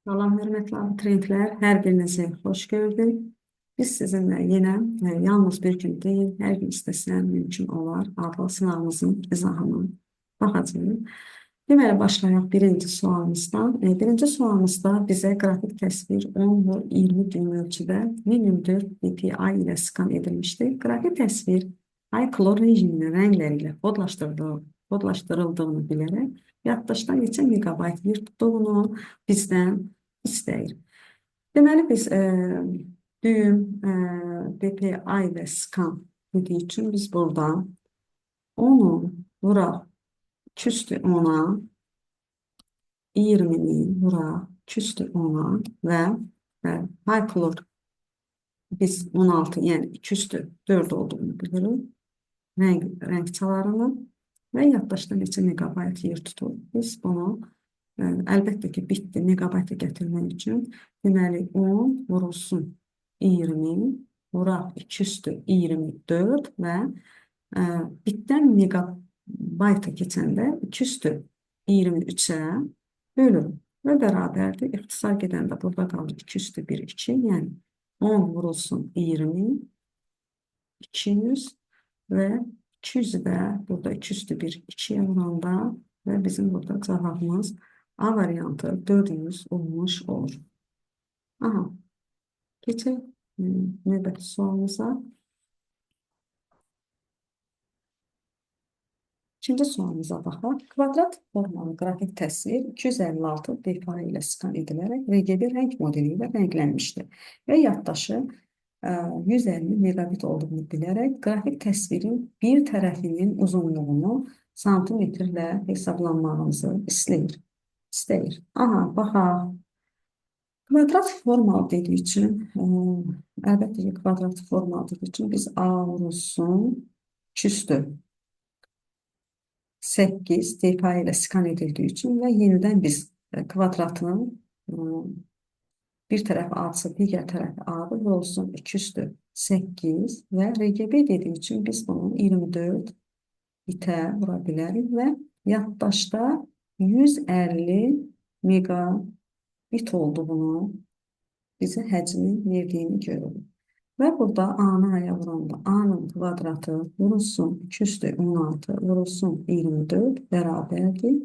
Salam, hörmətli abituriyentlər, hər birinizi xoş gördük. Biz sizinlə yenə yalnız bir gün deyil, hər gün istəsən mümkün olar adlı sınavımızın izahını baxacağıq. Deməli, başlayaq birinci sualımızdan. Birinci sualımızda bizə qrafik təsvir 10/20 düym ölçüdə minimum 4 dpi ilə skan edilmişdir. Qrafik təsvir high-color rejiminin rəngləri ilə kodlaşdırıldığını bilərək, yaddaşda neçə megabayt yer tutduğunu bizdən istəyir. Deməli, biz düyüm, DPI və scan dediyi üçün biz burada onu vuraq küstü 10-a, 20-ni vuraq küstü 10-a və high-color biz 16, yəni küstü 4 olduğunu bilirik. Rəng çalarını və yaddaşda neçə megabayt yer tutur. Biz bunu əlbəttə ki, bitdi megabayta gətirmək üçün deməli 10 vurulsun 20 vuraq 2/24 və bitdən megabayta keçəndə 2/23-ə bölür və bərabərdir. İxtisar gedəndə burada qalır 2/1, yəni 10 vurulsun 20 200 və 200 də burada 2/1 2-yə vuranda və bizim burada cavabımız A variantı 400 olmuş olur. Aha, keçək növbəti sualımıza. İkinci sualımıza baxaq. Kvadrat formalı qrafik təsvir 256 dpi ilə skan edilərək RGB rəng modeli ilə rənglənmişdir və yaddaşı 150 megabit olduğunu bilərək qrafik təsvirin bir tərəfinin uzunluğunu santimetrlə hesablanmağımızı istəyir. Aha, baxaq. Kvadrat formalı dediyi üçün, əlbəttə ki, kvadrat formalı dediyi üçün biz A vurulsun küstü 8 dpi ilə skan edildiyi üçün və yenidən biz kvadratın bir tərəfi A-sı, digər tərəfi A-dır, vurulsun 2/8 və RGB dediyi üçün biz bunu 24 bitə vura bilərik və yaddaşda 150 megabit olduğunu, bizə həcmi verdiyini görürük. Və burada A-nı aya vuranda A-nın kvadratı vurulsun 2/16 vurulsun 24 bərabərdir.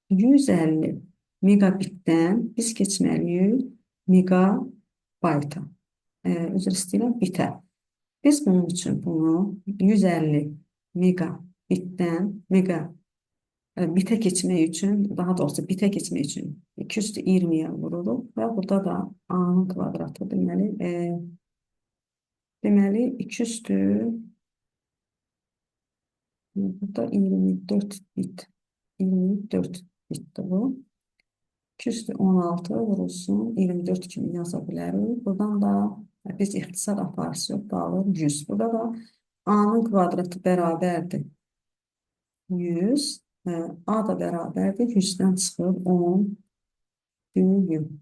150 megabitdən biz keçməliyik megabayta. Üzr istəyirəm, bitə. Biz bunun üçün bunu 150 megabitdən bitə keçmək üçün, daha doğrusu bitə keçmək üçün 2/20-yə vururuq və burada da A-nın kvadratı deməli 2/, burada 24 bit, 24 bitdir bu. 2/16 vurulsun 24 kimi yaza bilərik. Buradan da biz ixtisar aparısı yox, qalır 100. Burada da A-nın kvadratı bərabərdir 100. A da bərabərdir 100-dən çıxır 10 düym.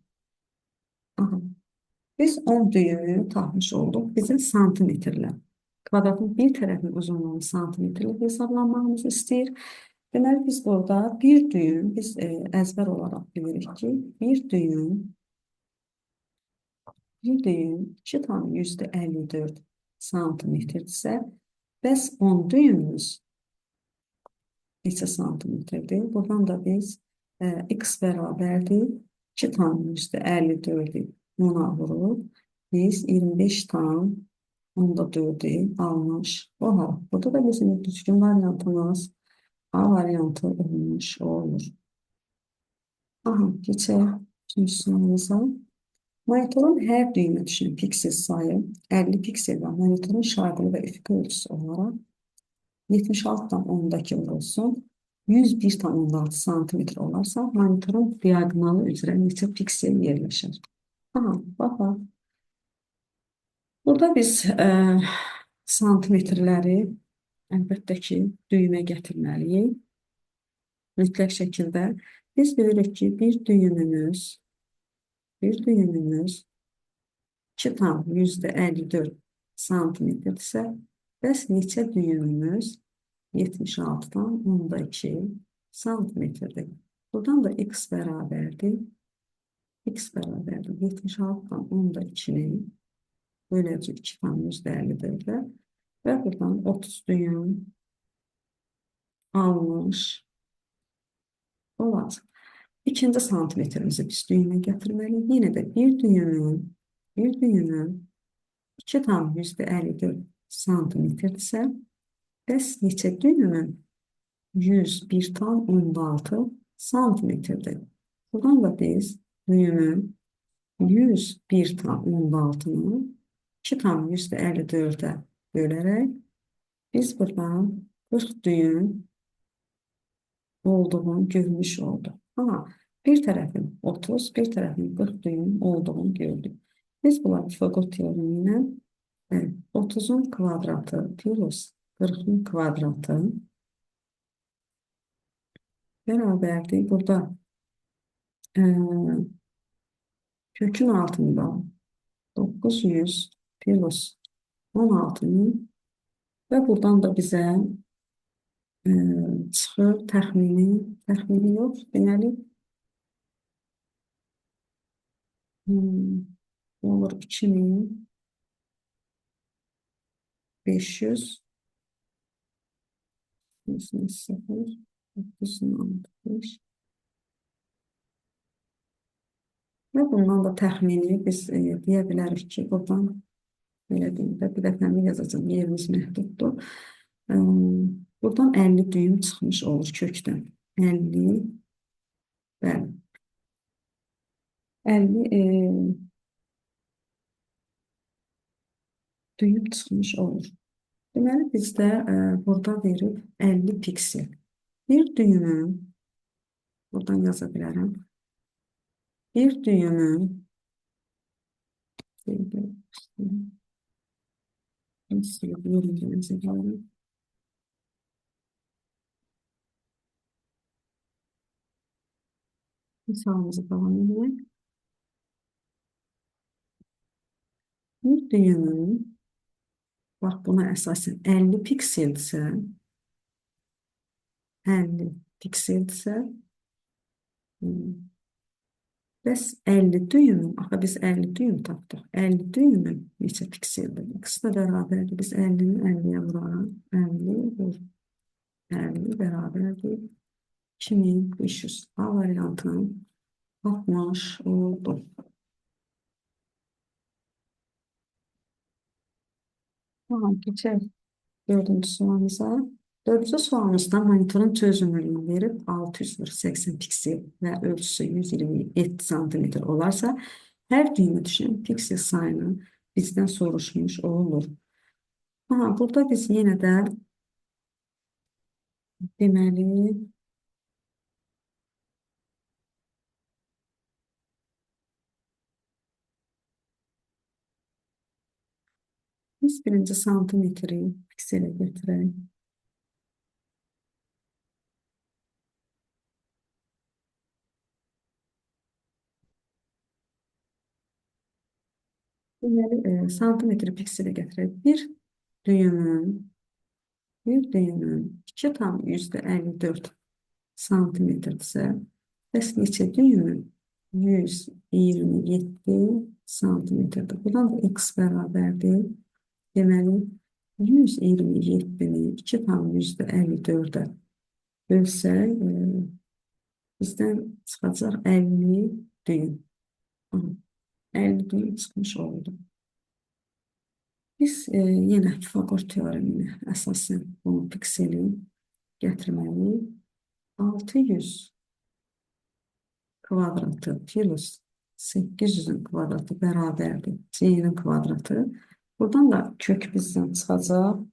Aha. Biz 10 düymü tapmış olduq. Bizim santimetrlə. Kvadratın bir tərəfinin uzunluğunu santimetrlə hesablanmağımızı istəyir. Deməli, biz burada bir düym, biz əzbər olaraq bilirik ki, bir düym 2,54 santimetrdirsə, bəs 10 düymümüz neçə santimetrdir? Buradan da biz x bərabərdir 2,54-ü 10-a vurub, biz 25,4-ü almış olaq. Burada da bizim düzgün variantımız A variantı olmuş olur. Aha, keçək ikinci sualımıza. Monitorun hər düymə düşən piksel sayı 50 piksel və monitorun şaqili və üfüqi ölçüsü olaraq 76,2 vurulsun 101,6 santimetr olarsa, monitorun diagonalı üzrə neçə piksel yerləşər? Aha, baxaq. Burada biz santimetrləri əlbəttə ki, düymə gətirməliyik. Mütləq şəkildə biz bilirik ki, bir düymümüz 2,54 santimetrdirsə, bəs neçə düymümüz 76,2 santimetrdir. Buradan da x bərabərdir X bərabərdir 76'dan 10'da 2'ni böləcək 2 tam %54'e və buradan 30 düyüm almış olacaq. İkinci santimetrimizi biz düyümə gətirməliyik. Yenə də bir düyümün 2 tam %54 santimetrdirsə, bəs neçə düyümün 101 tam 16 santimetrdir. Buradan da biz düyümün 101 tam 16'nı 2 tam %54'e bölərək biz buradan 40 düyüm olduğunu görmüş olduk. Ama bir tarafın 30, bir tarafın 40 düyüm olduğunu gördük. Biz bunları Pifagor teoremiyle 30'un kvadratı plus 40'ın kvadratı beraberdir. Burada e, kökün altında 900 plus 16'nın ve buradan da bize e, çıxır təxmini yox, deməli olur 2500 0 965 və bundan da təxmini biz deyə bilərik ki, buradan belə deyim də bir rəqəmi yazacağım, yerimiz məhduddur. Buradan 50 düyüm çıxmış olur kökdən. 50 bəli. 50 düyüm çıxmış olur. Deməli bizdə burada verib 50 piksel. Bir düyümün buradan yaza bilərəm. Bir düyümün misalımızı devam edelim. Bir düyümün bak buna əsasən 50 pikseldirsə 50 pikseldirsə bəs 50 düyümün, axı biz 50 düyüm tapdıq. 50 düyümün neçə pikseldir? İkisi də bərabərdir. Biz 50'ni 50'yə vuraraq 50 vur 50 bərabərdir 2500. A variantının 60 oldu. Tamam, geçelim dördüncü sorumuza. Dördüncü sorumuzda monitorun çözünürlüğünü verip 680 piksel ve ölçüsü 127 santimetre olarsa her düğüme düşen piksel sayını bizden soruşmuş olur. Burada biz yine de deməli biz birinci santimetri piksele getirək. Deməli, santimetri piksele getirək. Bir düyümün 2 tam %54 santimetrdirsə, bəs neçə düyümün 127 santimetrdir. Buradan da x bərabərdir. Deməli, 127'ni 2 tam %54'e bölsək, bizdən çıxacaq 50 düyüm. 50 düyüm çıxmış oldu. Biz yenə Pifagor teoreminə əsasən bunu pikseli gətirməliyik. 600 kvadratı plus 800'ün kvadratı bərabərdir c'nin kvadratı. Buradan da kök bizdən çıxacaq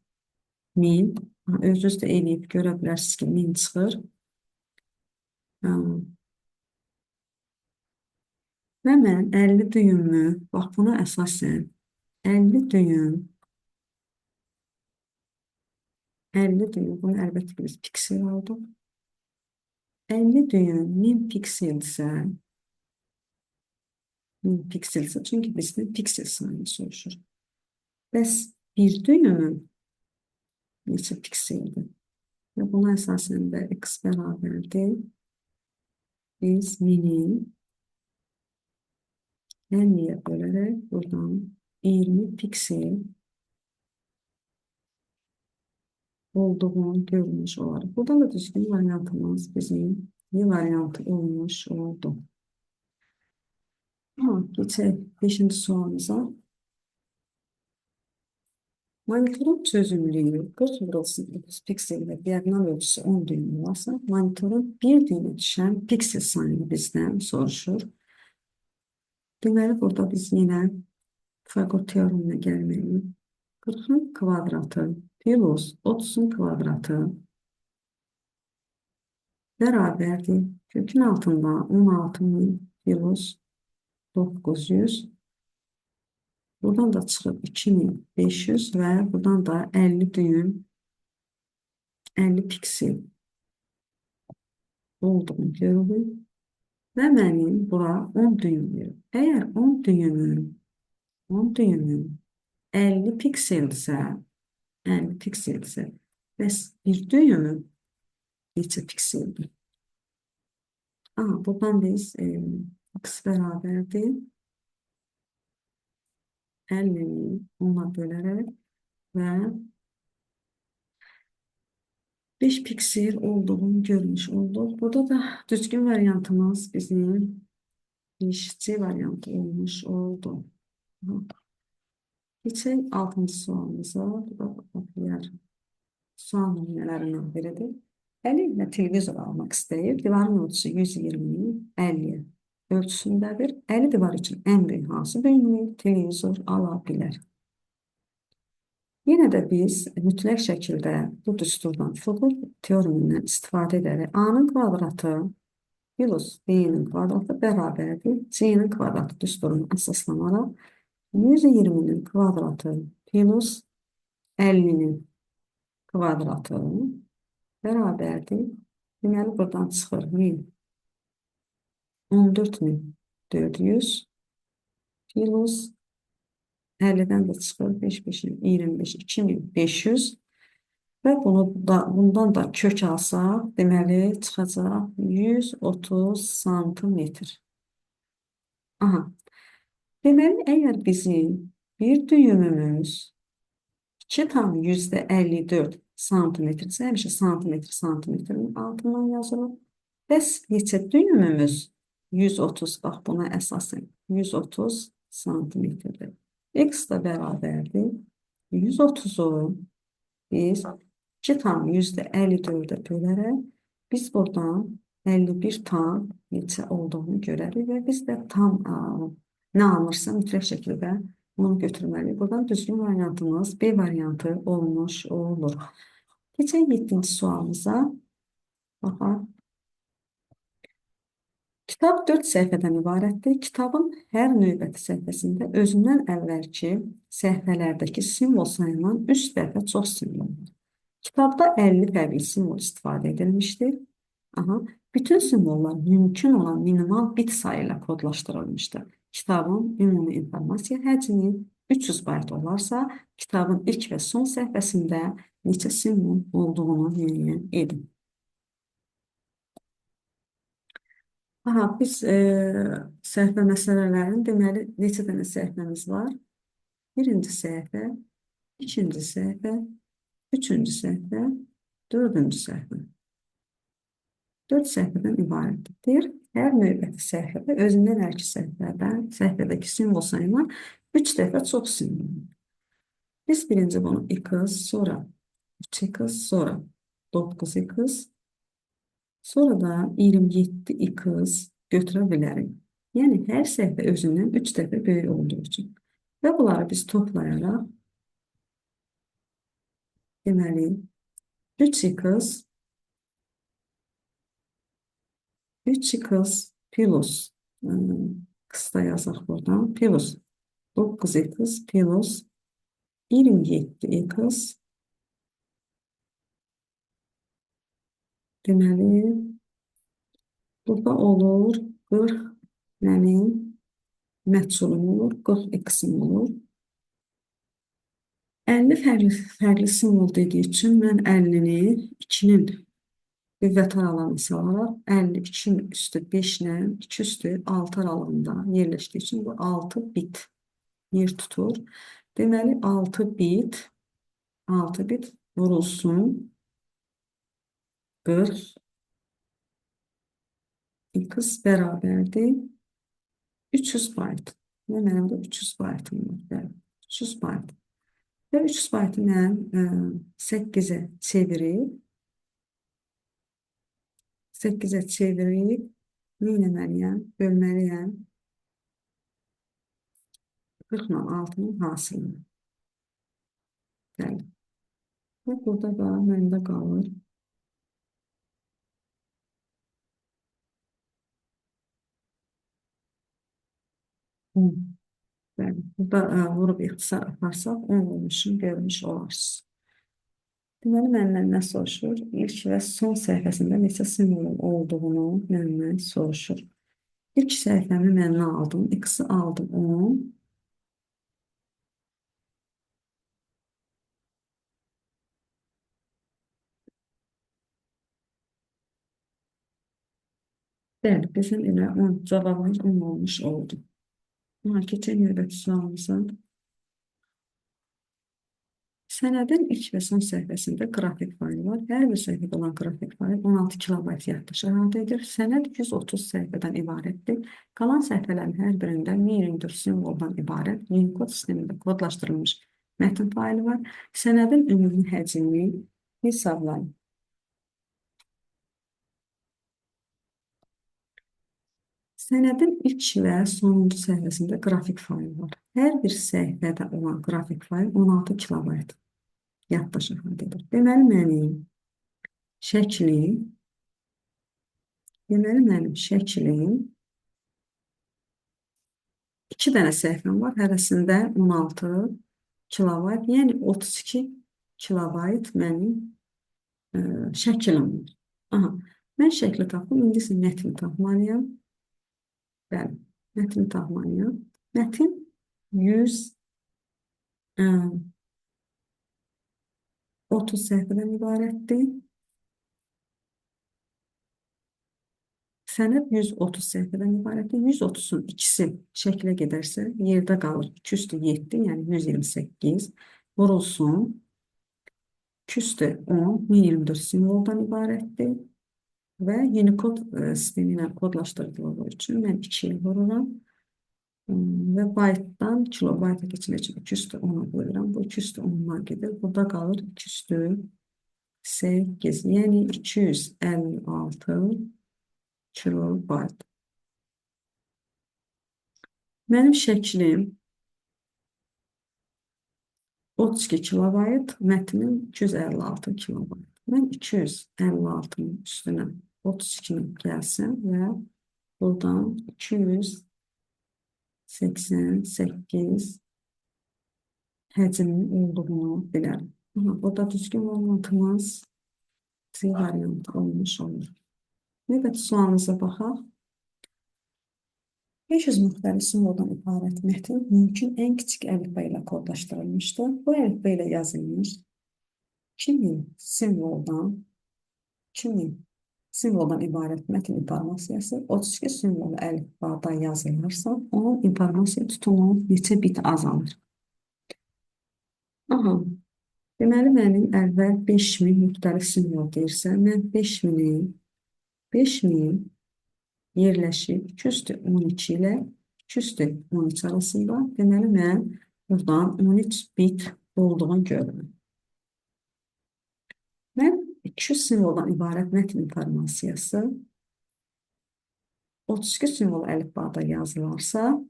1000. Özünüz də eləyib görə bilərsiniz ki, 1000 çıxır. Və mən 50 düyümü, bax buna əsasən 50 düyüm, bunu əlbəttə biz piksel aldıq. 50 düyüm 1000 pikseldirsə, çünki bizdən piksel sayını soruşur. Bəs bir düyümün neçə pikseldir? Və buna əsasən də x bərabərdir. Biz 1000'i 50'ye bölərək buradan 20 piksel olduğunu görmüş olarıq. Burada da düzgün variantımız bizim Y variantı olmuş oldu. Geçək 5-ci sualımıza. Monitörün çözünürlüyü 40 vurulsun 30 piksel və diagonal ölçüsü 10 düym varsa, monitörün bir düymə düşən piksel sayını bizdən soruşur. Deməli, burada biz yenə Fagor teoremine gəlməliyik. 40'ın kvadratı plus 30'un kvadratı bərabərdir. Kökün altında 16.000 plus 900. Buradan da çıxıb 2500 və buradan da 50 düym, 50 piksel olduğunu görürük. Və mənim bura 10 düym verir. Əgər 10 düymün 50 pikseldirsə, 50 pikseldirsə, bəs bir düymün neçə pikseldir? Buradan biz x bərabərdir 50'ni 10'a bölərək və 5 piksel olduğunu görmüş olduq. Burada da düzgün variantımız bizim C variantı olmuş oldu. Geçək 6-cı sualımıza. Bu da bakılır. Sual nümunələrindən biridir. Əli ilə televizor almaq istəyir. Divarın ölçüsü 120'ni 50'ye ölçüsündədir. 50 divar üçün ən böyük hansı böyüklük televizor ala bilər? Yenə də biz mütləq şəkildə bu düsturdan Fagor teoremindən istifadə edərək A-nın kvadratı plus B-nin kvadratı bərabərdir C-nin kvadratı düsturunu əsaslanaraq 120'nin kvadratı plus 50'nin kvadratı bərabərdir. Deməli, buradan çıxır 14.400 plus 50'den de çıxır 5-5'in 25, 2500 və bundan da kök alsaq, deməli çıxacaq 130 santimetr. Deməli, əgər bizim bir düyümümüz 2,54 santimetrsə, həmişə santimetrin altından yazılır. Bəs neçə düyümümüz 130, bax buna əsasən 130 santimetrdir. X da bərabərdir. 130'u biz 2,54'e bölərək biz buradan 51 tam neçə olduğunu görərik və biz də tam nə alırsa mütləq şəkildə bunu götürməliyik. Buradan düzgün variantımız B variantı olmuş olur. Keçək 7-ci sualımıza. Baxaq. Kitab 4 səhifədən ibarətdir. Kitabın hər növbəti səhifəsində özündən əvvəlki səhifələrdəki simvol sayından 3 dəfə çox simvol var. Kitabda 50 fərqli simvol istifadə edilmişdir. Bütün simvollar mümkün olan minimal bit sayı ilə kodlaşdırılmışdır. Kitabın ümumi informasiya həcmi 300 bayt olarsa, kitabın ilk və son səhifəsində neçə simvol olduğunu müəyyən edin. Biz səhifə məsələlərinin deməli neçə dənə səhifəmiz var? Birinci səhifə, ikinci səhifə, üçüncü səhifə, dördüncü səhifə. 4 səhifədən ibarətdir. Hər növbəti səhifədə özündən əvvəlki səhifədəki simvol sayından 3 dəfə çox simvol. Biz birinci bunu x, sonra 3x, sonra 9x, sonra da 27x götürə bilərik. Yəni, hər səhifə özündən 3 dəfə böyük olduğu üçün. Və bunları biz toplayaraq, deməli, 3x plus, qısa yazaq buradan, plus 9x plus 27x, deməli, burada olur 40, mənim məhsulum olur, 40x-im olur. 50 fərqli simvol dediyi üçün mən 50'ni 2'nin qüvvət aralaması alaraq 52-nin üstü 5 ilə 2 üstü 6 aralığında yerləşdiyi üçün bu 6 bit yer tutur. Deməli 6 bit vurulsun 40 x bərabərdir 300 bayt. Və mənim də 300 baytım var. Bəli, 300 bayt. Və 300 baytı mən 8-ə çevirib 8-ə çevirib neynəməliyəm? Bölməliyəm 40 ilə 6-nın hasilini. Bəli. Və burada da məndə qalır. Bəli. Burada vurub ixtisar aparsaq 10 olmuşum, görmüş olarsınız. Deməli, məndən nə soruşur? İlk və son səhifəsində neçə simvolun olduğunu məndən soruşur. İlk səhifəmi mən nə aldım? X-i aldım 10. Bəli, bizim elə 10 cavabımız 10 olmuş oldu. Keçən növbəti sualımıza. Sənədin ilk və son səhifəsində qrafik faylı var. Hər bir səhifədə olan qrafik fayl 16 kilobayt yaddaş əhatə edir. Sənəd 130 səhifədən ibarətdir. Qalan səhifələrin hər birində 1024 simvoldan ibarət Unicode sistemində kodlaşdırılmış mətin faylı var. Sənədin ümumi həcmi hesablayın. Sənədin ilk və sonuncu səhifəsində qrafik fayl var. Hər bir səhifədə olan qrafik fayl 16 kilobayt yaddaş əhatə edir. Deməli, mənim şəklim 2 dənə səhifəm var. Hərəsində 16 kilobayt, yəni 32 kilobayt mənim şəklim var. Aha, mən şəkli tapdım. İndi isə mətni tapmalıyam. Bəli, mətni tapmalıyam. Mətin 130 səhifədən ibarətdir. Sənəd 130 səhifədən ibarətdir. 130-un ikisi şəklə gedərsə, yerdə qalır 2 üstü 7, yəni 128 vurulsun. 2 üstü 10, 1024 simvoldan ibarətdir. Və Unicode sistemi ilə kodlaşdırıldığı üçün mən 2 vururam. Və baytdan kilobayta keçmək üçün 2 üstü 10'a bölürəm. Bu 2 üstü 10'dan gedir. Burada qalır 2 üstü 8, yəni 256 kilobayt. Mənim şəklim 32 kilobayt, mətnim 256 kilobayt. Mən 256'nın üstünə 32'ni gəlsəm və buradan 288 həcmin olduğunu bilərəm. Burada düzgün olmantımız C variantı olmuş olur. Növbəti sualımıza baxaq. 500 müxtəlif simvoldan ibarət mətin mümkün ən kiçik əlifba ilə kodlaşdırılmışdır. Bu əlifba ilə yazılmış 2000 simvoldan ibarət mətin informasiyası 32 simvol əlifbada yazılırsa, onun informasiya tutumu neçə bit azalır? Aha, deməli, mənim əvvəl 5000 müxtəlif simvol deyirsə, mən 5000 yerləşib 2 üstü 12 ilə 2 üstü 13 arasında. Deməli, mən buradan 13 bit olduğunu görürəm. Mən 200 simvoldan ibarət mətin informasiyası 32 simvol əlifbada yazılarsa,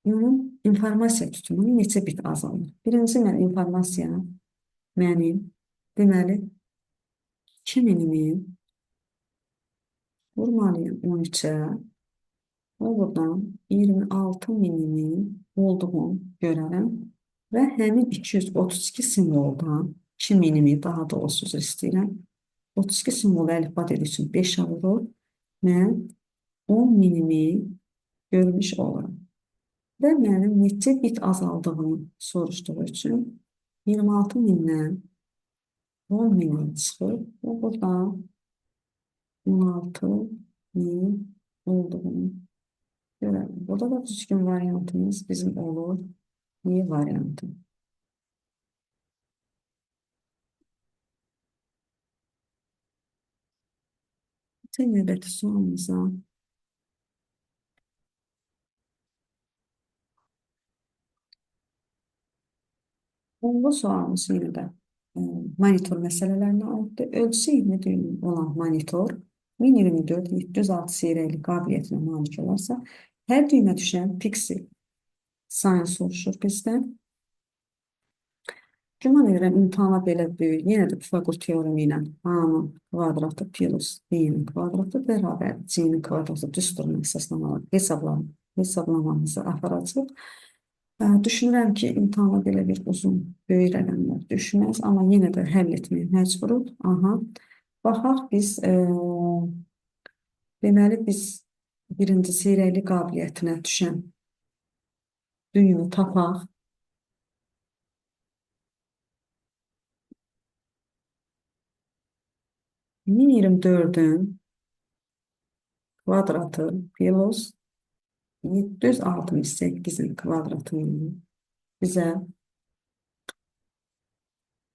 onun informasiya tutumunu neçə bit azalır? Birinci mən informasiya mənim, deməli, 2000'imi vurmalıyım 13'ə və buradan 26.000'nin olduğunu görərəm və həmin 232 simvoldan 2000'imi daha doğrusu istəyirəm. 32 simvol əlifba dediyi üçün 5 vurur. Mən 10.000'imi görmüş olaram. Və mənim neçə bit azaldığını soruşduğu üçün 26.000'dən 10 milyon çıxır. Və buradan 16 min olduğunu görelim. Burada da düzgün variantımız bizim olur. Y variantı. Növbəti sualımıza bu sualımız yine də monitor məsələlərinə aiddir. Ölçüsü 20 düym olan monitor 1024-706 seriyəli qabiliyyətinə malik olarsa, hər düymə düşən piksel sayını soruşur bizdən. Güman edirəm imtahana belə böyük. Yenə də Pifaqor teoremi ilə A-nın kvadratı plus B-nin kvadratı bərabər C-nin kvadratı düsturuna əsaslanaraq hesablamamızı aparacaq. Düşünürəm ki, imtahana belə bir uzun, böyük rəqəmlər düşməz, amma yenə də həll etməyə məcburuq. Aha. Baxaq biz, deməli biz birinci seriyəli qabiliyyətinə düşən düyümü tapaq. 1024'ün kvadratı plus 768'in kvadratını bize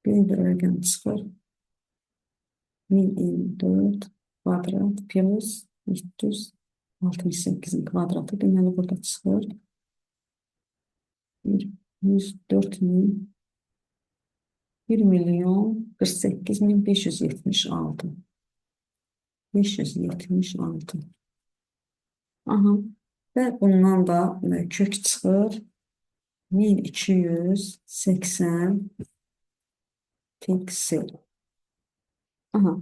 bir rəqəm çıxır. 1024 kvadrat plus 768'in kvadratı. Deməli burada çıxır. 104 min 1 milyon 48 min 576. 576. Aha. Ve bundan da kök çıxır. 1280 piksel. Aha.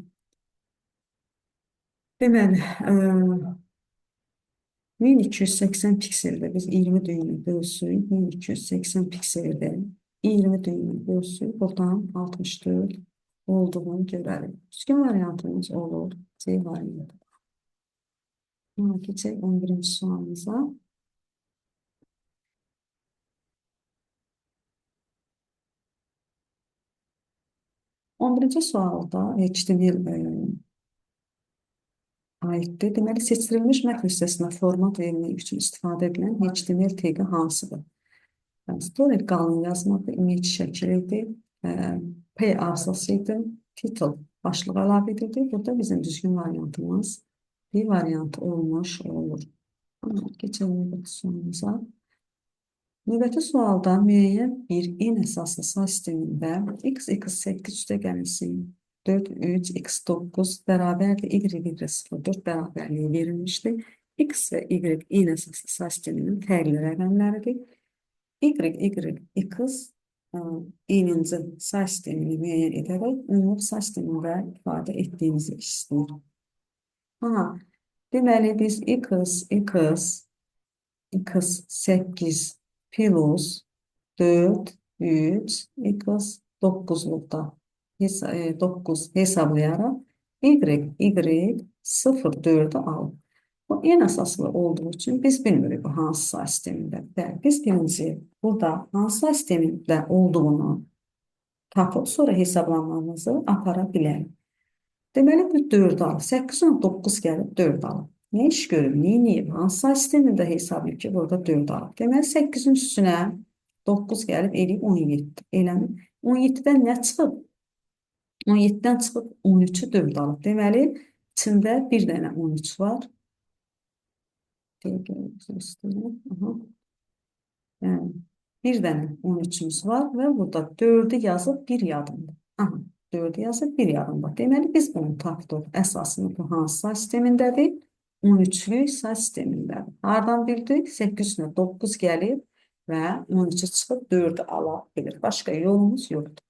Deməli, 1280 pikselde biz 20 düğümü bölsük. 1280 pikselde 20 düğümü bölsük. Buradan 64 olduğunu görelim. Düzgün variantımız olur. C variantı. Geçelim 11. sualımıza. 11. sualda HTML aiddir. Deməli, seçirilmiş mətn hissəsinə format vermək üçün istifadə edilən HTML tagi hansıdır? Story qalın yazmadır, image şəklidir, P arsasıdır, title başlıq əlavə edilir. Burada bizim düzgün variantımız bir variantı olmuş olur. Geçelim növbəti sualımıza. Növbəti sualda müəyyən bir n əsaslı say sistemində x eksi 8 üstəgəlsin 4, 3, x9 bərabərdir, y0, 4 bərabərliyi verilmişdir. X və y n əsaslı say sisteminin fərqli rəqəmləridir. X n'inci say sistemini müəyyən edərək ümumi say sistemində ifadə etdiyimizi istəyir. Deməli, biz x8 plus 4, 3, x9'lukta 9 hesablayarak y 0, 4'ü alır. Bu en əsaslı olduğu için biz bilmirik bu hansı say sistemində. Biz birinci burada hansı say sistemində olduğunu tapıb sonra hesablamamızı apara bilərik. Deməli bu 4 alır. 8'den 9 gəlib 4 alır. Ne iş görür? Neyini? Hansı say sistemində hesablayıb ki, burada 4 alır. Deməli 8'in üstünə 9 gəlib eləyib 17. Eləmir. 17'dən nə çıxıb? 17'dən çıxıb 13'ü 4 alıb. Deməli içində bir dənə 13 var. Yani bir dənə 13'ümüz var və burada 4'ü yazıb bir yadımda. 4'ü yazıb bir yadımda. Deməli biz bunu tapdıq. Əsasını bu hansı say sistemindədir? 13'lü say sistemindədir. Hardan bildik? 8'inə 9 gəlib və 13'ü çıxıb 4'ü ala bilir. Başqa yolumuz yoxdur.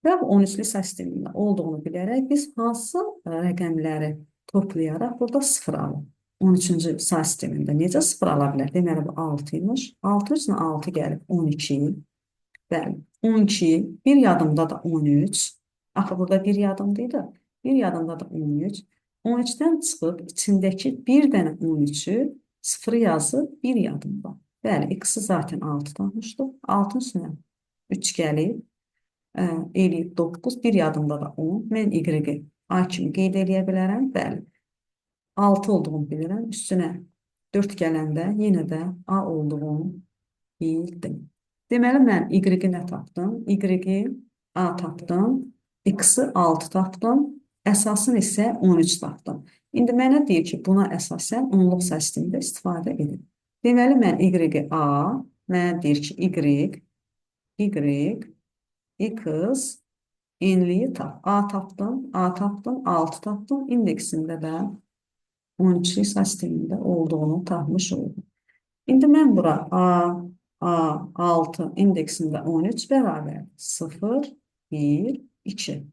Və bu 13'lü say sistemində olduğunu bilərək biz hansı rəqəmləri toplayaraq burada 0 alır. 13-cü say sistemində necə 0 ala bilər? Deməli, bu 6 imiş. 6 üstünə 6 gəlib 12. Bəli, 12, bir yadımda da 13. Axı, burada bir yadımdaydı. Bir yadımda da 13. 13'dən çıxıb içindəki bir dənə 13'ü 0 yazıb bir yadımda. Bəli, x-i zaten 6 tanmışdıq. 6'ın üstünə 3 gəlib. eləyib 9, bir yadımda da 10. Mən Y-i A kimi qeyd edə bilərəm. Bəli, 6 olduğunu bilirəm. Üstünə 4 gələndə yenə də A olduğunu bildim. Deməli, mən Y-i nə tapdım? Y-i A tapdım. X-i 6 tapdım. Əsasını isə 13 tapdım. İndi mənə deyir ki, buna əsasən onluq sistemində istifadə edin. Deməli, mən Y-i A, mənə deyir ki, Y, X, enliyi tap. A tapdım, A tapdım, 6 tapdım. İndeksində də 13 sistemində olduğunu tapmış oldum. İndi mən bura A6 indeksində 13 bərabər 0, 1, 2.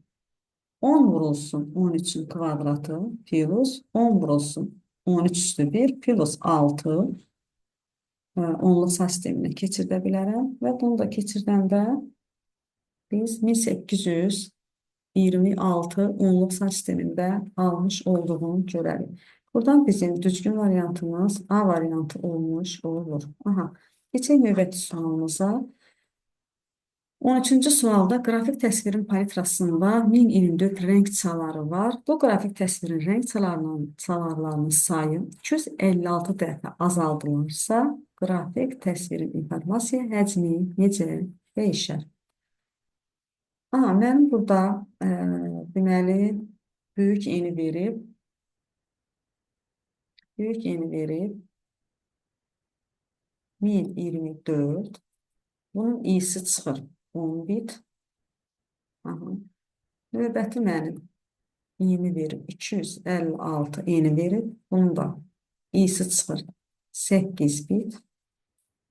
10 vurulsun 13'ün kvadratı plus 10 vurulsun 13 üstü 1 plus 6 onluq sisteminə keçirdə bilərəm və bunu da keçirdəndə biz 1826 onluq sistemində almış olduğunu görərik. Buradan bizim düzgün variantımız A variantı olmuş olur. Aha, keçək növbəti sualımıza. 13-cü sualda qrafik təsvirin palitrasında 1024 rəng çaları var. Bu qrafik təsvirin rəng çalarlarının sayı 256 dəfə azaldılırsa, qrafik təsvirin informasiya həcmi necə dəyişər? Aha, mənim burada deməli böyük eni verib 1024. Bunun i'si çıxır 10 bit. Aha. Növbəti mənim i'ni verib 256 eni verib. Bunun da i'si çıxır 8 bit.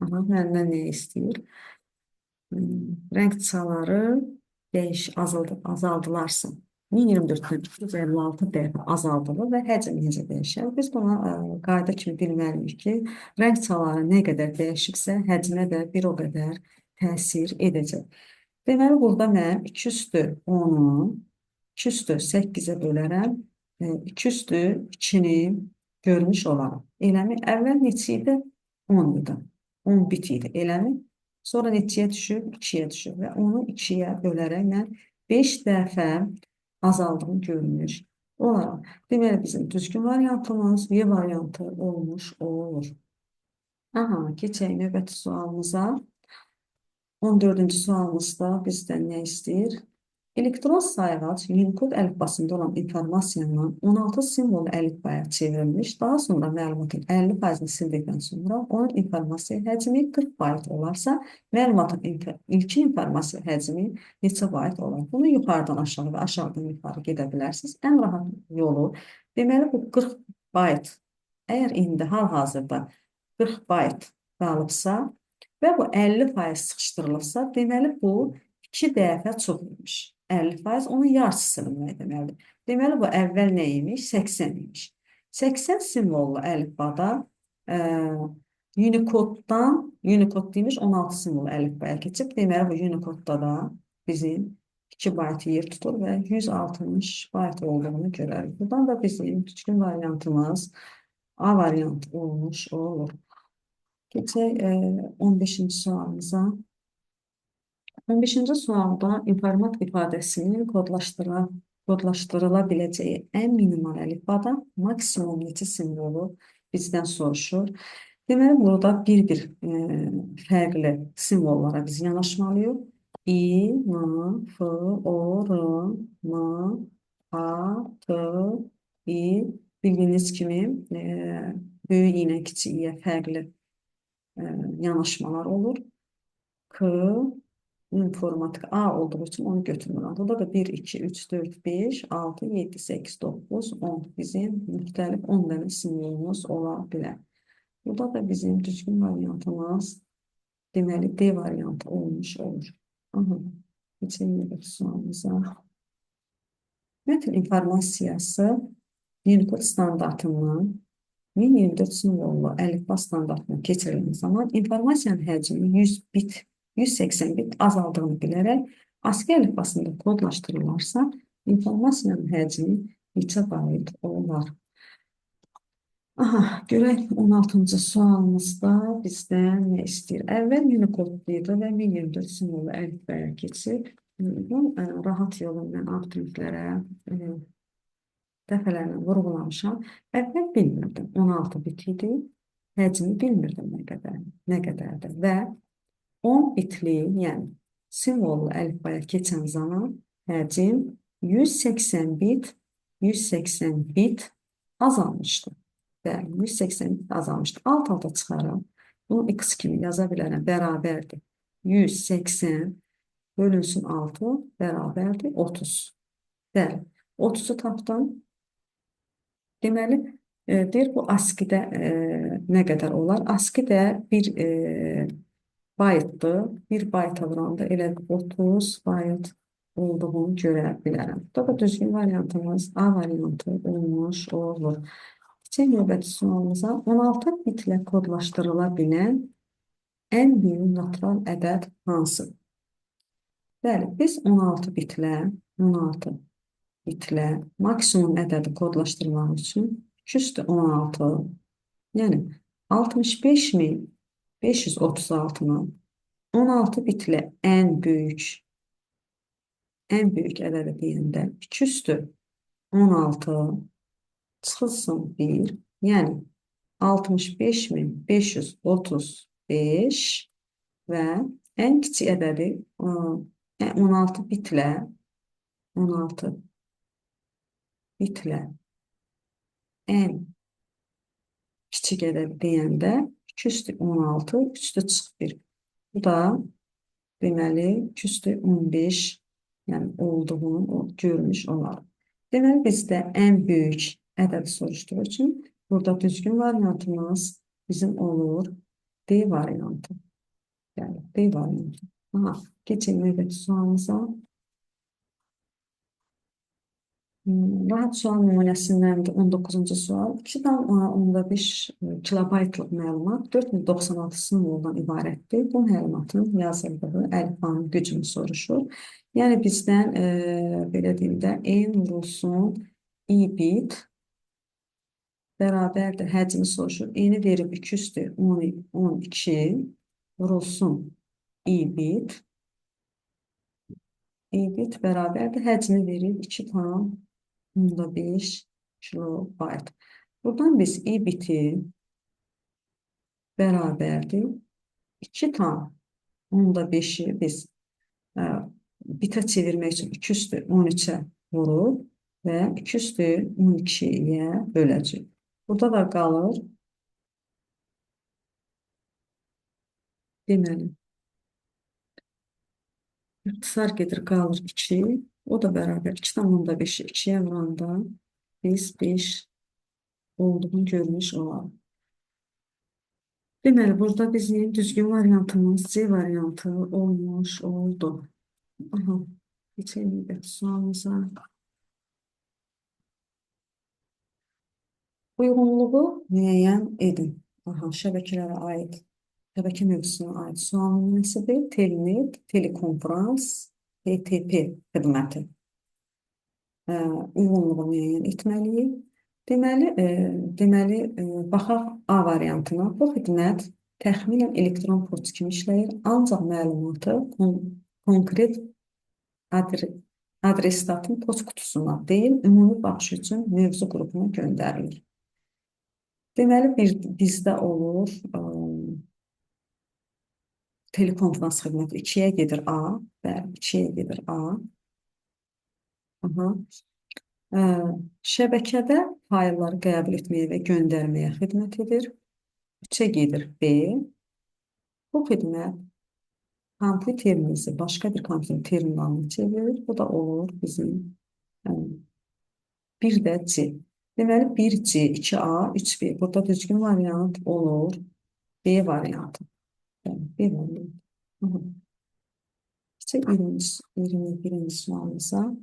Aha, məndən nə istəyir? Rəng çaları azaldılarsa 1024-dən 256 dəfə azaldılır və həcm necə dəyişər? Biz buna qayda kimi bilməliyik ki, rəng çaları nə qədər dəyişibsə, həcmə də bir o qədər təsir edəcək. Deməli, burada mən 2 üstü 10-u 2 üstü 8-ə bölərəm, 2 üstü 2-ni görmüş olarım. Eləmi, əvvəl neçə idi? 10 idi. 10 bit idi, eləmi? Sonra neçəyə düşüb? 2-yə düşüb və onu 2-yə bölərək mən 5 dəfə azaldığını görmüş olaraq. Deməli, bizim düzgün variantımız Y variantı olmuş olur. Aha, keçək növbəti sualımıza. 14-cü sualımızda bizdən nə istəyir? Elektron sayğac Unicode əlifbasında olan informasiyanın 16 simvol əlifbaya çevrilmiş, daha sonra məlumatın 50%-ni sildikdən sonra onun informasiya həcmi 40 bayt olarsa, məlumatın ilkin informasiya həcmi neçə bayt olar? Bunu yuxarıdan aşağı və aşağıdan yuxarı gedə bilərsiniz. Ən rahat yolu, deməli bu 40 bayt, əgər indi hal-hazırda 40 bayt qalıbsa və bu 50% sıxışdırılıbsa, deməli bu 2 dəfə çox imiş. 50% onun yarısı deməlidir. Deməli, bu əvvəl nə imiş? 80 imiş. 80 simvollu əlifbada Unicode demiş 16 simvollu əlifbaya keçib. Deməli, bu Unicode'da da bizim 2 bayt yer tutur və 160 bayt olduğunu görərik. Buradan da bizim düzgün variantımız A variantı olmuş olur. Keçək 15-ci sualımıza. 15-ci sualda informat ifadəsinin kodlaşdırıla biləcəyi ən minimal əlifbada maksimum neçə simvolu bizdən soruşur. Deməli, burada bir-bir fərqli simvollara biz yanaşmalıyıq. İ, M, F, O, R, M, A, T, İ. Bildiyiniz kimi böyük ilə kiçik İ-yə fərqli yanaşmalar olur. K, informatik A olduğu için onu götürmürəm. Burada da 1, 2, 3, 4, 5, 6, 7, 8, 9, 10 bizim müxtəlif 10 dənə simvolumuz ola bilər. Burada da bizim düzgün variantımız deməli D variantı olmuş olur. Aha, keçək sualımıza. Mətn informasiyası Unicode standartından 1024 simvollu əlifba standartına keçirildiyi zaman informasiyanın həcmi 100 bit 180 bit azaldığını bilərək ASCII əlifbasında kodlaşdırılarsa, informasiyanın həcmi neçə bayt olar? Aha, görək 16-cı sualımızda bizdən nə istəyir? Əvvəl Unicode idi və 1024 simvollu əlifbaya keçib. Bu rahat yolu ilə aktivlərə dəfələrlə vurğulamışam. Əvvəl bilmirdim. 16 bit idi. Həcmi bilmirdim nə qədərdir. Və 10 bitli, yəni simvollu əlifbaya keçən zaman həcm 180 bit, 180 bit azalmışdı. Bəli, 180 bit azalmışdı. Alt-alta çıxaraq bunu x kimi yaza bilərəm. Bərabərdir. 180 bölünsün 6 bərabərdir 30. Bəli, 30-u tapdım. Deməli, deyir bu ASCII-də nə qədər olar? ASCII-də bir baytdır. Bir bayta vuranda elə 30 bayt olduğunu görə bilərəm. Burada da düzgün variantımız A variantı olmuş olur. Keçək növbəti sualımıza. 16 bitlə kodlaşdırıla bilən ən böyük natural ədəd hansı? Bəli, biz 16 bitlə maksimum ədədi kodlaşdırmaq üçün 2/16, yəni 65.536-nı 16 bitlə ən böyük ədədi deyəndə 2/16 çıxılsın 1, yəni 65.535 və ən kiçik ədədi 16 bitlə ən kiçik ədəd deyəndə 2/16 üstü çıxıb 1. Bu da deməli 2/15 yəni olduğunu görmüş olar. Deməli bizdə ən böyük ədəd soruşduğu üçün burada düzgün variantımız bizim olur D variantı. Yəni D variantı. Aha, keçək növbəti sualımıza. Rahat sual nümunəsindəndir 19-cu sual. 2,5 kilobaytlıq məlumat 4096 simvoldan ibarətdir. Bu məlumatın yazıldığı əlifbanın gücünü soruşur. Yəni bizdən belə deyim də n vurulsun i bit bərabərdir həcmi soruşur. N-i verib 2/12 vurulsun i bit. I bit bərabərdir həcmi verib 2,5 kilobayt. Buradan biz i biti bərabərdir 2,5-i biz bitə çevirmək üçün 2/13-ə vurub və 2/12-yə böləcək. Burada da qalır deməli İxtisar gedir qalır 2. O da bərabər 2,5-i 2-yə vuranda biz 5 olduğunu görmüş olalım. Deməli, burada bizim düzgün variantımız C variantı olmuş oldu. Aha, keçək növbəti sualımıza. Uyğunluğu müəyyən edin. Aha, şəbəkələrə aid, şəbəkə mövzusuna aid sual nümunəsidir. Telnet, telekonferans, TTP xidməti. Uyğunluğu müəyyən etməliyik. Deməli, baxaq A variantına. Bu xidmət təxminən elektron poçt kimi işləyir, ancaq məlumatı konkret adrestatın poçt kutusuna deyil, ümumi baxış üçün mövzu qrupuna göndərilir. Deməli, bizdə olur telekonferans xidməti 2-yə gedir A və 2-yə gedir A. Aha. Şəbəkədə faylları qəbul etməyə və göndərməyə xidmət edir. 3-ə gedir B. Bu xidmət kompüterimizi başqa bir kompüter terminalına çevirir. Bu da olur bizim 1 də C. Deməli 1C, 2A, 3B. Burada düzgün variant olur B variantı. Yəni B variantı. İşte 21-ci sualımıza.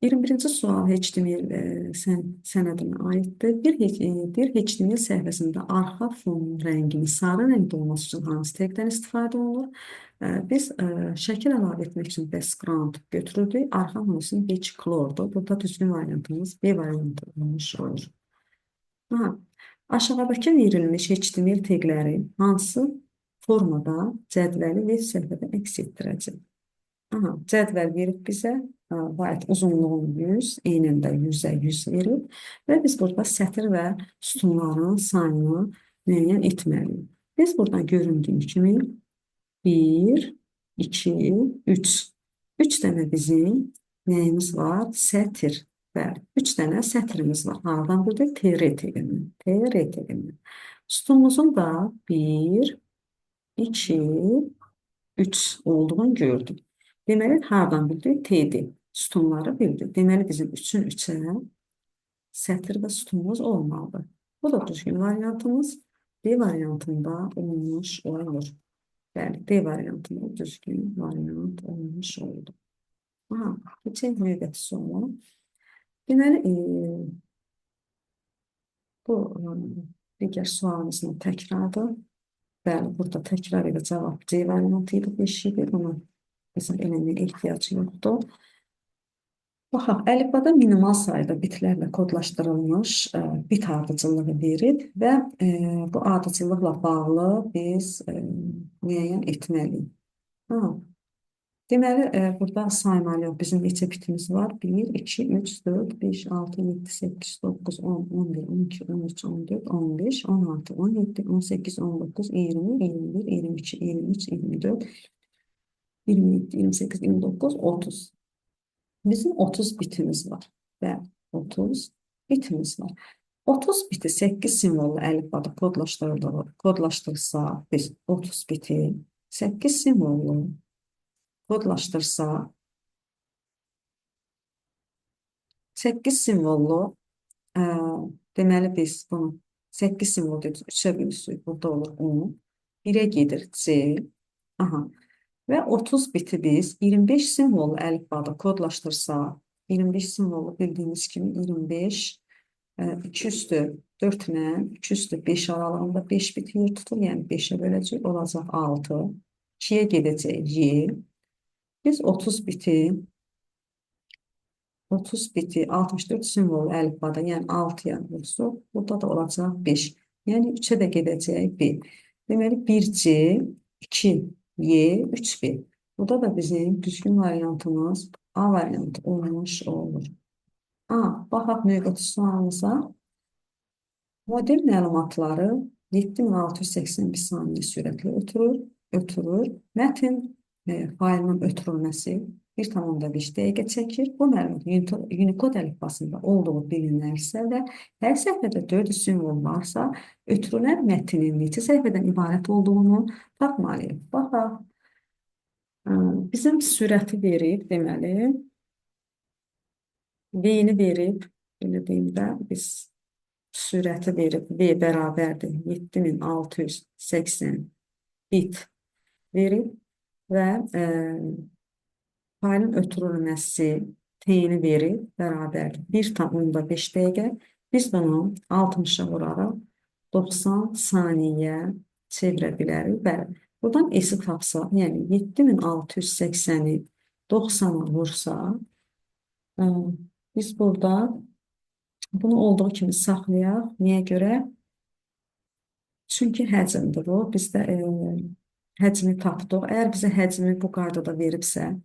21-ci sual HTML sənədinə aiddir. Bir HTML səhifəsində arxa fonun rənginin sarı rəngdə olması üçün hansı tagdən istifadə olunur? Biz şəkil əlavə etmək üçün background götürürdük. Arxa fonusunu hcolordur. Burada düzgün variantımız B variantı olmuş olur. Aşağıdakı verilmiş HTML tagləri hansı formada cədvəli web səhifədə əks etdirəcək. Aha, cədvəl verib bizə byte uzunluğun 100, enində 100-ə 100 verib və biz burada sətir və sütunların sayını müəyyən etməliyik. Biz buradan göründüyü kimi 1, 2, 3. 3 dənə bizim nəyimiz var? Sətir. Bəli, 3 dənə sətrimiz var. Hardan bildik? T retiqindən. T retiqindən. Sütunumuzun da 1, 2, 3 olduğunu gördük. Deməli, hardan bildik? T'dir. Sütunları bildik. Deməli, bizim 3-ün 3-ə sətir və sütunumuz olmalıdır. Bu da düzgün variantımız. D variantında olmuş olur. Bəli, D variantında düzgün variant olmuş oldu. Aha, keçək növbəti suala. Deməli, bu digər sualımızın təkrardır. Bəli, burada təkrar ilə cavab C variantı ilə 5 idi. Ona hesab eləməyə ehtiyac yoxdur. Baxaq, əlifbada minimal sayda bitlərlə kodlaşdırılmış bit ardıcıllığı verir və bu ardıcıllıqla bağlı biz müəyyən etməliyik. Deməli, burada saymalıyıq. Bizim neçə bitimiz var? 1, 2, 3, 4, 5, 6, 7, 8, 9, 10, 11, 12, 13, 14, 15, 16, 17, 18, 19, 20, 21, 22, 23, 24, 27, 28, 29, 30. Bizim 30 bitimiz var. Bəli, 30 bitimiz var. 30 biti 8 simvollu əlifbada kodlaşdırsa, biz 30 biti 8 simvollu kodlaşdırsa, 8 simvollu, deməli biz bunu 8 simvol dedik, 3-ə bölüsük, burada olur 10, 1-ə gedir C, aha, və 30 biti biz 25 simvollu əlifbada kodlaşdırsa, 25 simvollu bildiyimiz kimi 25, 2 üstü 4 ilə 2 üstü 5 aralığında 5 bit yer tutur, yəni 5-ə böləcək, olacaq 6, 2-yə gedəcək Y. Biz 30 biti 64 simvol əlifbada, yəni 6-ya vursuq, burada da olacaq 5. Yəni 3-ə də gedəcək B. Deməli 1C, 2Y, 3B. Burada da bizim düzgün variantımız A variantı olmuş olur. Baxaq növbəti sualımıza. Model məlumatları 7681 saniyə sürətlə ötürür. Mətn faylının ötürülməsi 1,5 dəqiqə çəkir. Bu məlumat Unicode əlifbasında olduğu bilinərsə və hər səhifədə 400 simvol varsa, ötürülən mətnin neçə səhifədən ibarət olduğunu tapmalıyıq. Baxaq, bizim sürəti verib, deməli, V-ni verib, belə deyim də, biz sürəti verib, V bərabərdir 7680 bit verib və faylın ötürülməsi T-ni verib, bərabərdir 1,5 dəqiqə. Biz bunu 60-a vuraraq 90 saniyə çevirə bilərik. Bəli, buradan S-i tapsaq, yəni 7680-i 90-a vursaq, biz burada bunu olduğu kimi saxlayaq. Niyə görə? Çünki həcmdir bu. Biz də həcmi tapdıq. Əgər bizə həcmi bu qaydada veribsə,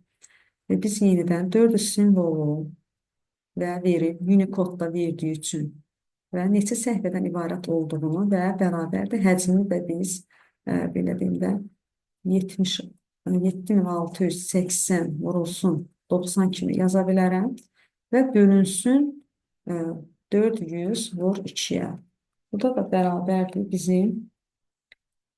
biz yenidən 400 simvolu və verib, Unicode-da verdiyi üçün və neçə səhifədən ibarət olduğunu və bərabərdə həcmini də biz, belə deyim də, 7680 vurulsun 90 kimi yaza bilərəm və bölünsün 400 vur 2-yə. Burada da bərabərdir bizim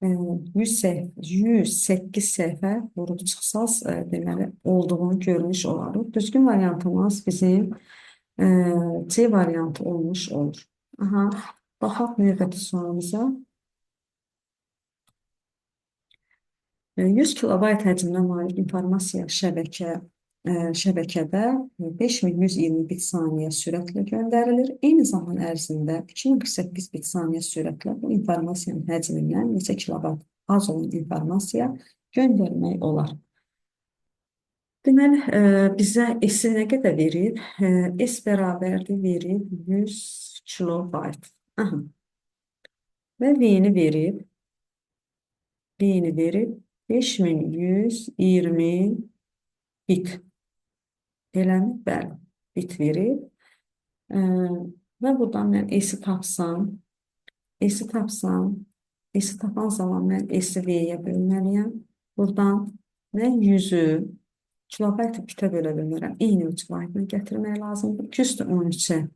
108 səhifə vurub çıxsaz deməli olduğunu görmüş olarıq. Düzgün variantımız bizim C variantı olmuş olur. Aha, baxaq növbəti sualımıza. 100 kilobayt həcminə malik informasiya şəbəkədə 5120 bit saniyə sürətlə göndərilir. Eyni zaman ərzində 2048 bit saniyə sürətlə bu informasiyanın həcmindən neçə kilobayt az olan informasiya göndərmək olar. Deməli, bizə S-i nə qədər verib? S bərabərdir verib 100 kilobayt. Və V-ni verib B-ni verib 5120 bit. Eləmi? Bəli. Bit verib. Ə, və buradan mən S-i tapsam, S-i tapsam, S-i tapan zaman mən S-i V-yə bölməliyəm. Buradan mən 100-ü kilobayt bitə bölə bilmirəm. Eyni kilobaytını gətirmək lazımdır. 213-ə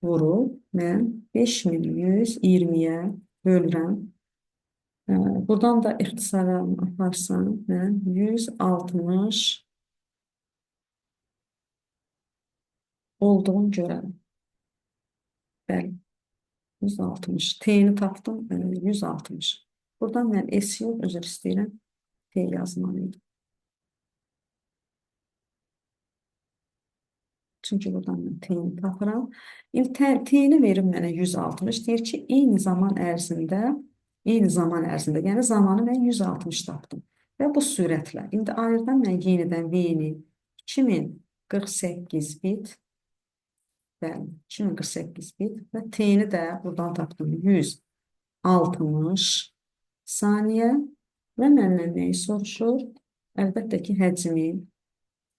vurub mən 5120-yə bölürəm. Buradan da ixtisarlarını aparsam mən 160 olduğunu görürəm. Bəli, 160. T-ni tapdım, 160. Buradan mən S yox, özür istəyirəm. T yazmalıydım. Çünki buradan mən T-ni tapıram. T-ni verim mənə 160. Deyir ki, eyni zaman ərzində, yəni zamanı mən 160 tapdım. Və bu sürətlə. İndi ayırdan mən yenidən V-ni 2048 bit, bəli, 2048 bit və T-ni də buradan tapdım 160 saniyə və məndən nəyi soruşur? Əlbəttə ki, həcmi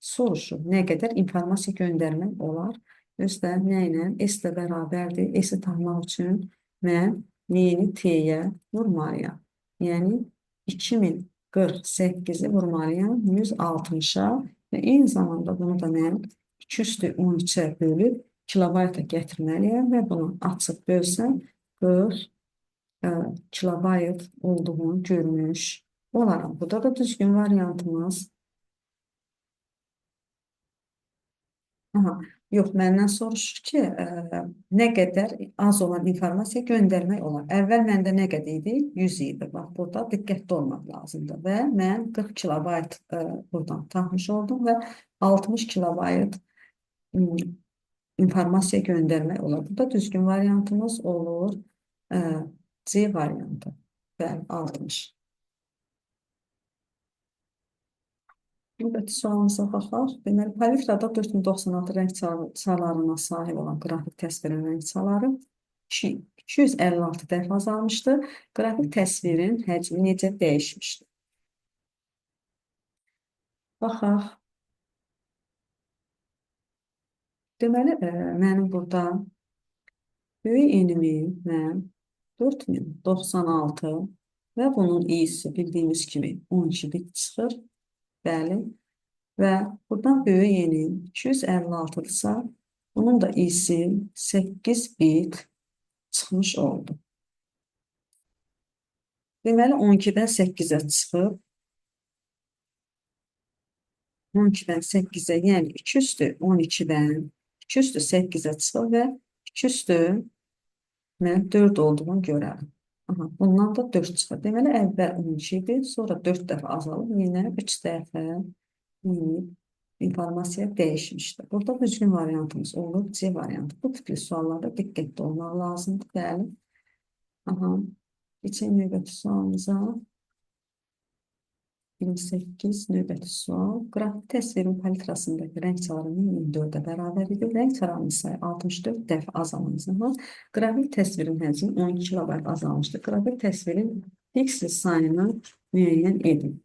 soruşur. Nə qədər informasiya göndərmək olar? Özdə nə ilə? S ilə bərabərdir. S-i tapmaq üçün mən V-ni T-yə vurmalıyam. Yəni 2048-i vurmalıyam 160-a və eyni zamanda bunu da mən 213-ə bölüb kilobayta gətirməliyəm və bunu açıb bölsəm 40 kilobayt olduğunu görmüş olaram. Bu da düzgün variantımız. Aha, yox, məndən soruşur ki, nə qədər az olan informasiya göndərmək olar. Əvvəl məndə nə qədər idi? 100 idi. Bax, burada diqqətli olmaq lazımdır. Və mən 40 kilobayt buradan tapmış oldum və 60 kilobayt informasiya göndərmək olar. Burada düzgün variantımız olur C variantı. Bəli, 60. Növbəti sualımıza baxaq. Deməli, palitrada 4096 rəng çalarına sahib olan qrafik təsvirin rəng çaları 256 dəfə azalmışdır. Qrafik təsvirin həcmi necə dəyişmişdir? Baxaq. Deməli, mənim burada böyük enimi mən 4096 və bunun iyisi bildiyimiz kimi 12 bit çıxır. Bəli. Və buradan böyük yeni 256-dırsa, bunun da iyisi 8 bit çıxmış oldu. Deməli, 12-dən 8-ə çıxıb, 12-dən 8-ə, yəni 2 üstü 12-dən 2 üstü 8-ə çıxıb və 2 üstü mən 4 olduğunu görərəm. Aha, bundan da 4 çıxır. Deməli, əvvəl 12 idi, sonra 4 dəfə azalıb, yenə 3 dəfə informasiya dəyişmişdir. Burada düzgün variantımız olur, C variantı. Bu tipli suallarda diqqətli olmaq lazımdır. Bəli. Aha. Keçək növbəti sualımıza. 28 növbəti sual. Qrafik təsvirin palitrasındakı rəng çalarının 24-ə bərabər idi. Rəng çalarının sayı 64 dəfə azalmış zaman qrafik təsvirin həcmi 12 kilobayt azalmışdır. Qrafik təsvirin piksel sayını müəyyən edin.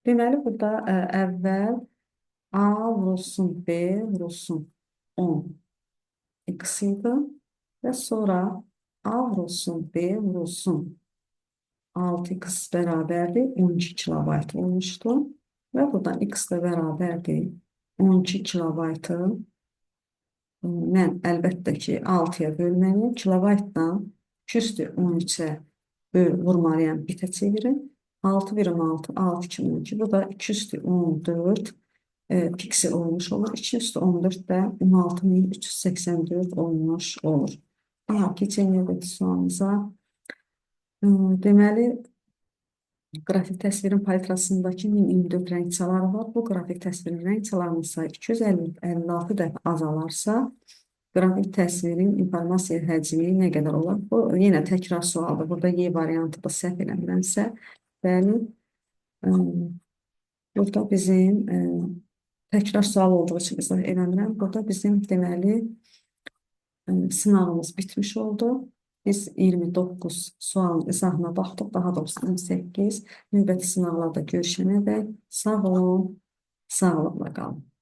Deməli, burada əvvəl A vurulsun B vurulsun 10 x idi və sonra A vurulsun B vurulsun 6x bərabərdir 12 kilobayt olmuşdu və buradan x də bərabərdir 12 kilobaytı mən əlbəttə ki 6-ya bölməliyim. Kilobaytdan 213-ə vurmalıyam, bitə çevirin. 6 birim 6, 6 2 12. Bu da 214 piksel olmuş olur. 214 də 16384 olmuş olur. Aha, keçək növbəti sualımıza. Deməli, qrafik təsvirin palitrasındakı 1024 rəng çaları var. Bu qrafik təsvirin rəng çalarının sayı 256 dəfə azalarsa, qrafik təsvirin informasiya həcmi nə qədər olar? Bu yenə təkrar sualdır. Burada Y variantı da səhv eləmirəmsə, bəli, burada bizim təkrar sual olduğu üçün izah eləmirəm. Burada bizim deməli sınavımız bitmiş oldu. Biz 29 sualın izahına baxdıq, daha doğrusu 28. Növbəti sınavlarda görüşənədək sağ olun, sağlıqla qalın.